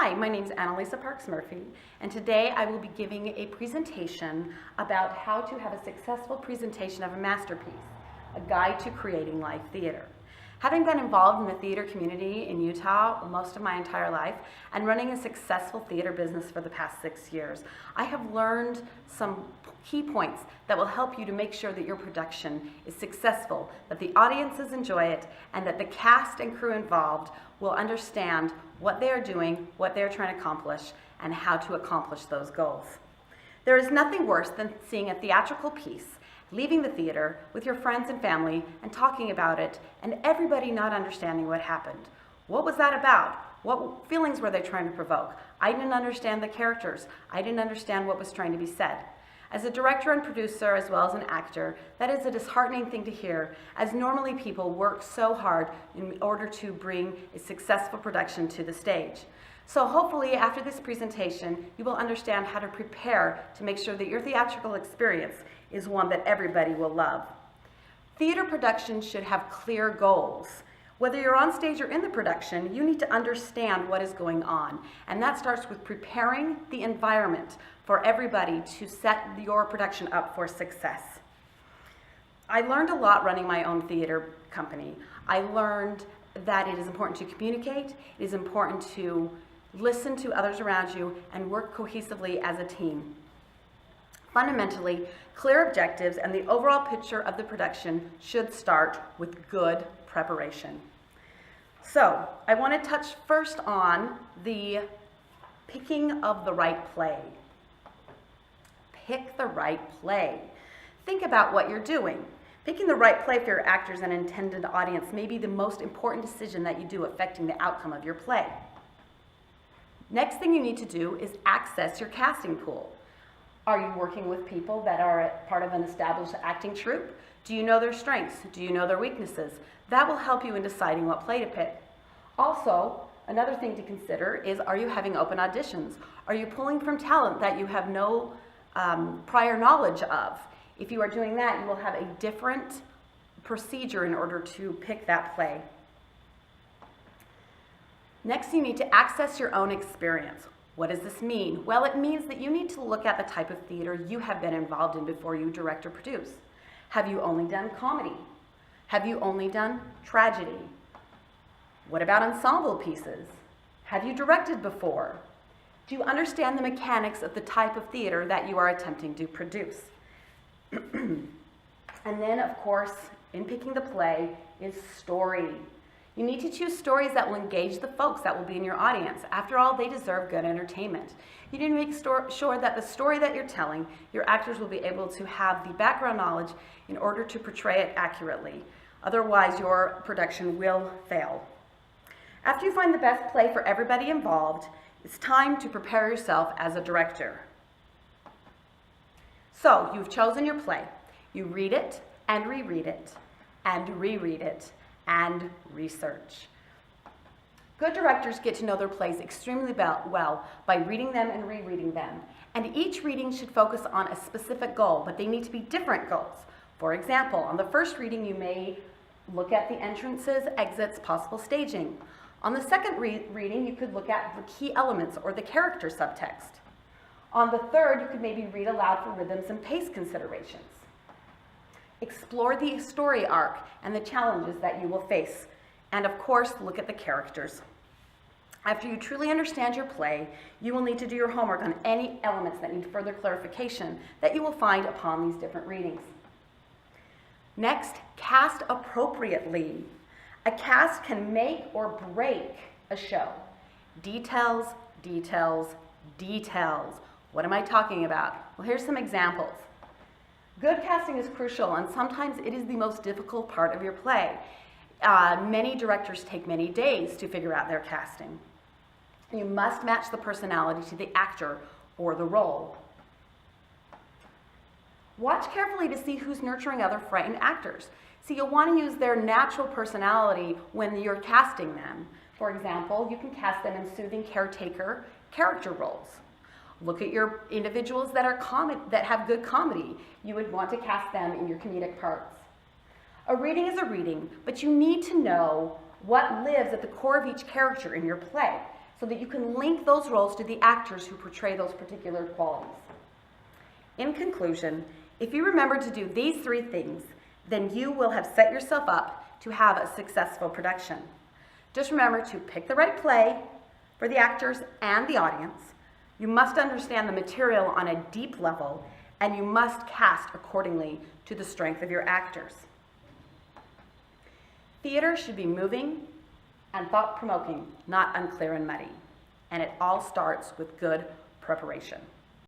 Hi, my name is Annalisa Parks Murphy, and today I will be giving a presentation about how to have a successful presentation of a masterpiece, a guide to creating live theater. Having been involved in the theater community in Utah most of my entire life and running a successful theater business for the past 6 years, I have learned some key points that will help you to make sure that your production is successful, that the audiences enjoy it, and that the cast and crew involved will understand what they are doing, what they're trying to accomplish, and how to accomplish those goals. There is nothing worse than seeing a theatrical piece, leaving the theater with your friends and family and talking about it, and everybody not understanding what happened. What was that about? What feelings were they trying to provoke? I didn't understand the characters. I didn't understand what was trying to be said. As a director and producer, as well as an actor, that is a disheartening thing to hear, as normally people work so hard in order to bring a successful production to the stage. So hopefully after this presentation, you will understand how to prepare to make sure that your theatrical experience is one that everybody will love. Theater production should have clear goals. Whether you're on stage or in the production, you need to understand what is going on. And that starts with preparing the environment for everybody to set your production up for success. I learned a lot running my own theater company. I learned that it is important to communicate, it is important to listen to others around you, and work cohesively as a team. Fundamentally, clear objectives and the overall picture of the production should start with good preparation. So, I want to touch first on the picking of the right play. Pick the right play. Think about what you're doing. Picking the right play for your actors and intended audience may be the most important decision that you do affecting the outcome of your play. Next thing you need to do is access your casting pool. Are you working with people that are part of an established acting troupe? Do you know their strengths? Do you know their weaknesses? That will help you in deciding what play to pick. Also, another thing to consider is, are you having open auditions? Are you pulling from talent that you have no prior knowledge of? If you are doing that, you will have a different procedure in order to pick that play. Next, you need to access your own experience. What does this mean? Well, it means that you need to look at the type of theater you have been involved in before you direct or produce. Have you only done comedy? Have you only done tragedy? What about ensemble pieces? Have you directed before? Do you understand the mechanics of the type of theater that you are attempting to produce? And then, of course, in picking the play is story. You need to choose stories that will engage the folks that will be in your audience. After all, they deserve good entertainment. You need to make sure that the story that you're telling, your actors will be able to have the background knowledge in order to portray it accurately. Otherwise, your production will fail. After you find the best play for everybody involved, it's time to prepare yourself as a director. So, you've chosen your play. You read it and reread it and reread it and research. Good directors get to know their plays extremely well by reading them and rereading them. And each reading should focus on a specific goal, but they need to be different goals. For example, on the first reading, you may look at the entrances, exits, possible staging. On the second reading, you could look at the key elements or the character subtext. On the third, you could maybe read aloud for rhythms and pace considerations. Explore the story arc and the challenges that you will face. And of course, look at the characters. After you truly understand your play, you will need to do your homework on any elements that need further clarification that you will find upon these different readings. Next, cast appropriately. A cast can make or break a show. Details, details, details. What am I talking about? Well, here's some examples. Good casting is crucial, and sometimes it is the most difficult part of your play. Many directors take many days to figure out their casting. You must match the personality to the actor or the role. Watch carefully to see who's nurturing other frightened actors. See, you'll want to use their natural personality when you're casting them. For example, you can cast them in soothing caretaker character roles. Look at your individuals that have good comedy. You would want to cast them in your comedic parts. A reading is a reading, but you need to know what lives at the core of each character in your play. so that you can link those roles to the actors who portray those particular qualities. In conclusion, if you remember to do these 3 things, then you will have set yourself up to have a successful production. Just remember to pick the right play for the actors and the audience. You must understand the material on a deep level, and you must cast accordingly to the strength of your actors. Theater should be moving and thought-provoking, not unclear and muddy. And it all starts with good preparation.